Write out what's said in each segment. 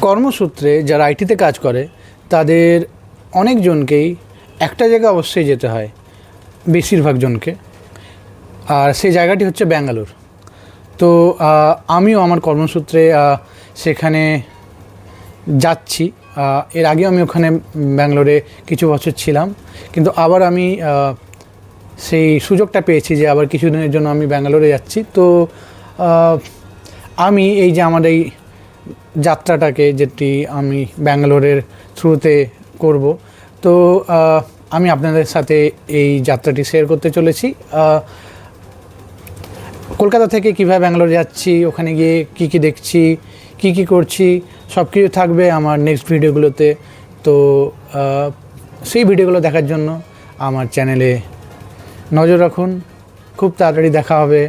কর্মসূত্রে যারা আইটিতে কাজ করে তাদের অনেকজনকেই একটা জায়গায় অবশ্যই যেতে হয়, বেশিরভাগ জনকে, আর সেই জায়গাটি হচ্ছে ব্যাঙ্গালোর। তো আমিও আমার কর্মসূত্রে সেখানে যাচ্ছি। এর আগেও আমি ওখানে ব্যাঙ্গালোরে কিছু বছর ছিলাম, কিন্তু আবার আমি সেই সুযোগটা পেয়েছি যে আবার কিছুদিনের জন্য আমি ব্যাঙ্গালোরে যাচ্ছি। তো আমি এই যে আমার এই যাত্রাটাকে যেটি আমি ব্যাঙ্গালোরের থ্রুতে করব, তো আমি আপনাদের সাথে এই যাত্রাটি শেয়ার করতে চলেছি। কলকাতা থেকে কীভাবে ব্যাঙ্গালোর যাচ্ছি, ওখানে গিয়ে কী কী দেখছি, কী করছি, সব কিছু থাকবে আমার নেক্সট ভিডিওগুলোতে। তো সেই ভিডিওগুলো দেখার জন্য আমার চ্যানেলে নজর রাখুন। খুব তাড়াতাড়ি দেখা হবে।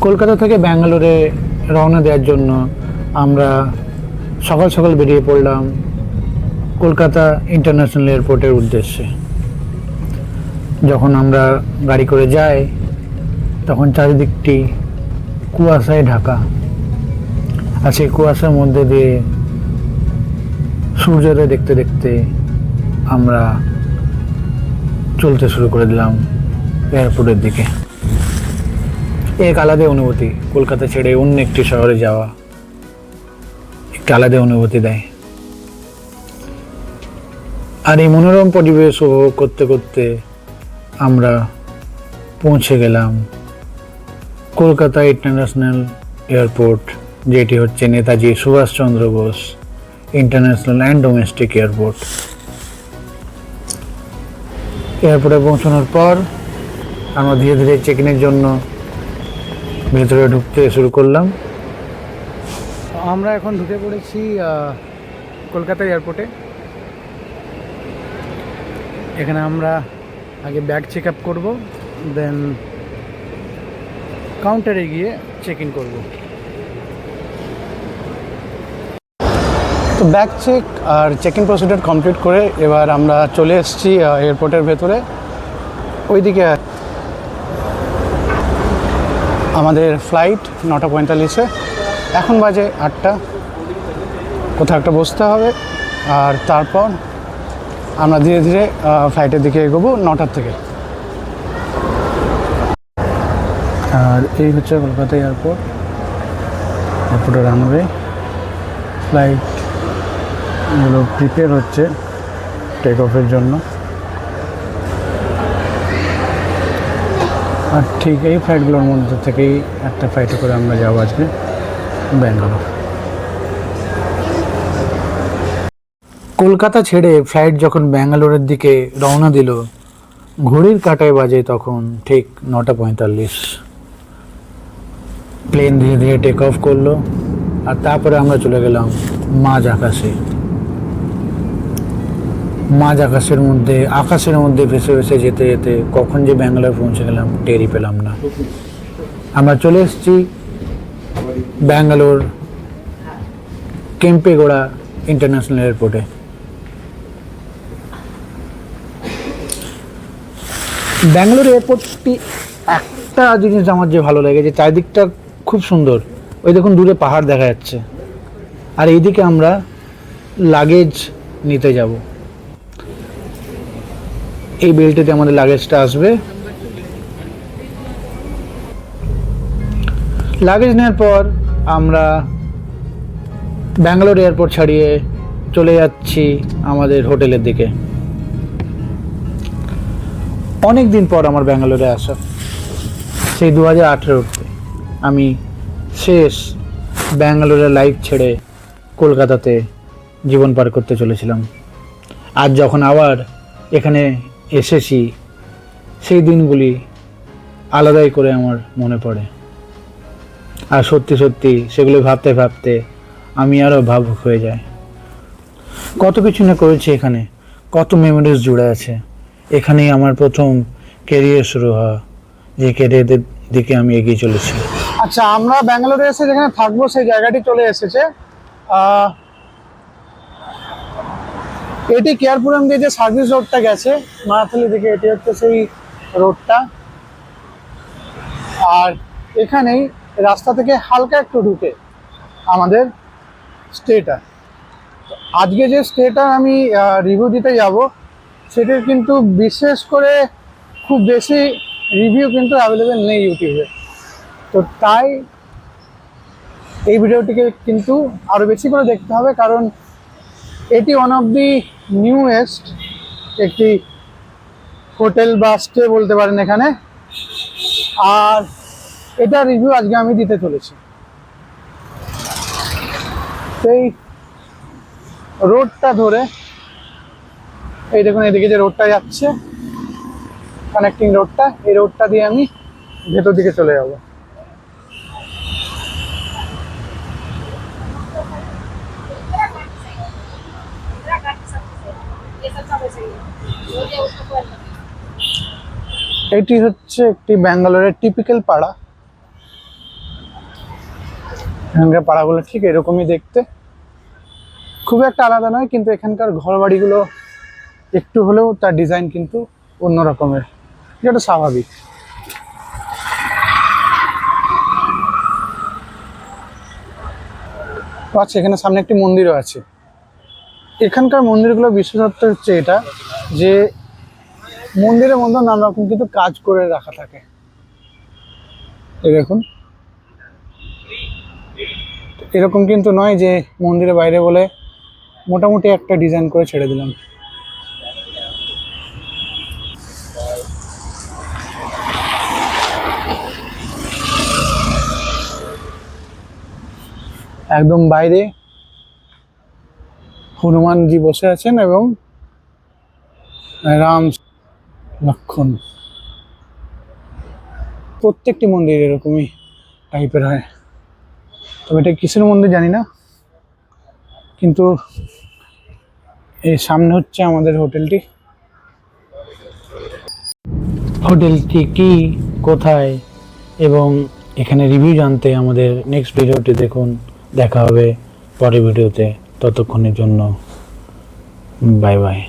কলকাতা থেকে ব্যাঙ্গালোরে রওনা দেওয়ার জন্য আমরা সকাল সকাল বেরিয়ে পড়লাম কলকাতা ইন্টারন্যাশনাল এয়ারপোর্টের উদ্দেশ্যে। যখন আমরা গাড়ি করে যাই তখন চারিদিকটি কুয়াশায় ঢাকা, আর সেই কুয়াশার মধ্যে দিয়ে সূর্যোদয় দেখতে দেখতে আমরা চলতে শুরু করে দিলাম এয়ারপোর্টের দিকে। এক আলাদা অনুভূতি, কলকাতা ছেড়ে অন্য একটি শহরে যাওয়া একটি আলাদা অনুভূতি দেয়। আর এই মনোরম পরিবেশ উপভোগ করতে করতে আমরা পৌঁছে গেলাম কলকাতা ইন্টারন্যাশনাল এয়ারপোর্ট, যেটি হচ্ছে Netaji Subhash Chandra Bose international and domestic airport. এয়ারপোর্টে পৌঁছানোর পর আমরা ধীরে ধীরে চেক ইনের জন্য ভেতরে ঢুকতে শুরু করলাম। আমরা এখন ঢুকে পড়েছি কলকাতা এয়ারপোর্টে। এখানে আমরা আগে ব্যাগ চেক আপ করবো, দেন কাউন্টারে গিয়ে চেক ইন করবো। তো ব্যাগ চেক আর চেক ইন প্রসিডিউর কমপ্লিট করে এবার আমরা চলে এসেছি এয়ারপোর্টের ভেতরে। ওইদিকে আমাদের ফ্লাইট 9:45-এ, এখন বাজে 8টা। কোথাও একটা বসতে হবে, আর তারপর আমরা ধীরে ধীরে ফ্লাইটের দিকে এগোবো 9টার থেকে। আর এই হচ্ছে কলকাতা এয়ারপোর্ট, এয়ারপোর্টের রানওয়ে। ফ্লাইটগুলো প্রিপেয়ার হচ্ছে টেক অফের জন্য। আর ঠিক এই ফ্লাইটগুলোর মধ্যে থেকেই একটা ফ্লাইটে করে আমরা যাবো আজকে ব্যাঙ্গালোর। কলকাতা ছেড়ে ফ্লাইট যখন ব্যাঙ্গালোরের দিকে রওনা দিল, ঘড়ির কাঁটায় বাজে তখন ঠিক 9:45। প্লেন ধীরে ধীরে টেক অফ করলো, আর তারপরে আমরা চলে গেলাম মাঝ আকাশে। মাঝ আকাশের মধ্যে ভেসে ভেসে যেতে যেতে কখন যে ব্যাঙ্গালোর পৌঁছে গেলাম টেরই পেলাম না। আমরা চলে এসেছি ব্যাঙ্গালোর কেম্পেগৌড়া ইন্টারন্যাশনাল এয়ারপোর্টে। ব্যাঙ্গালোর এয়ারপোর্টটি একটা জিনিস আমার যে ভালো লাগে, যে চারিদিকটা খুব সুন্দর। ওই দেখুন দূরে পাহাড় দেখা যাচ্ছে, আর এইদিকে আমরা লাগেজ নিতে যাব। এই বেল্টেতে আমাদের লাগেজটা আসবে। লাগেজ নেওয়ার পর আমরা ব্যাঙ্গালোর এয়ারপোর্ট ছাড়িয়ে চলে যাচ্ছি আমাদের হোটেলের দিকে। অনেক দিন পর আমার ব্যাঙ্গালোরে আসা, সেই 2018-তে আমি শেষ ব্যাঙ্গালোরের লাইফ ছেড়ে কলকাতাতে জীবন পার করতে চলেছিলাম। আজ যখন আবার এখানে এসেছি, সেই দিনগুলি আলাদাই করে আমার মনে পড়ে। আর সত্যি সত্যি সেগুলো ভাবতে ভাবতে আমি আরও ভাবুক হয়ে যাই। কত কিছু না করেছি এখানে, কত মেমোরিজ জুড়ে আছে। এখানেই আমার প্রথম ক্যারিয়ার শুরু হওয়া, যে ক্যারিয়ারের দিকে আমি এগিয়ে চলেছি। আচ্ছা, আমরা ব্যাঙ্গালোরে এসে যেখানে থাকবো সেই জায়গাটি চলে এসেছে। এটি কেয়ারপুরম দিয়ে যে সার্ভিস রোডটা গেছে মারাথালি দিকে, এটি হচ্ছে সেই রোডটা। আর এখানেই রাস্তা থেকে হালকা একটু ঢুকে আমাদের স্টেটা। আজকে যে স্টেটার আমি রিভিউ দিতে যাব সেটার কিন্তু বিশেষ করে খুব বেশি রিভিউ কিন্তু অ্যাভেলেবেল নেই ইউটিউবে। তো তাই এই ভিডিওটিকে কিন্তু আরও বেশি করে দেখতে হবে, কারণ এটি ওয়ান অফ দি নিউয়েস্ট একটি হোটেল বা স্টে বলতে পারেন এখানে। আর এটা রিভিউ আজকে আমি দিতে চলেছি। সেই রোডটা ধরে, এই দেখুন এদিকে যে রোডটা যাচ্ছে, কানেক্টিং রোডটা, এই রোডটা দিয়ে আমি ভেতর দিকে চলে যাব। এটি হচ্ছে একটি ব্যাঙ্গালোরের টিপিক্যাল পাড়া। এখানকার পাড়াগুলো ঠিক এরকমই দেখতে, খুব একটা আলাদা নয়, কিন্তু এখানকার ঘর বাড়িগুলো একটু হলেও তার ডিজাইন কিন্তু অন্য রকমের, যেটা স্বাভাবিক। আচ্ছা, এখানে সামনে একটি মন্দিরও আছে। এখানকার মন্দিরগুলো বিশেষত্ব হচ্ছে এটা যে মন্দিরের মধ্যে নানা রকম কিন্তু কাজ করে রাখা থাকে। এই দেখুন, এরকম কিন্তু নয় যে মন্দিরের বাইরে বলে মোটামুটি একটা ডিজাইন করে ছেড়ে দিলাম। একদম বাইরে হনুমানজি বসে আছেন এবং রাম লক্ষণ। প্রত্যেকটি মন্দির এরকমই টাইপের হয়, তবে এটা কিসের মন্দির জানি না। কিন্তু এই সামনে হচ্ছে আমাদের হোটেলটি। হোটেলটি কি, কোথায় এবং এখানে রিভিউ জানতে আমাদের নেক্সট ভিডিওটি দেখুন। দেখা হবে পরের ভিডিওতে, ততক্ষণের জন্য বাই বাই।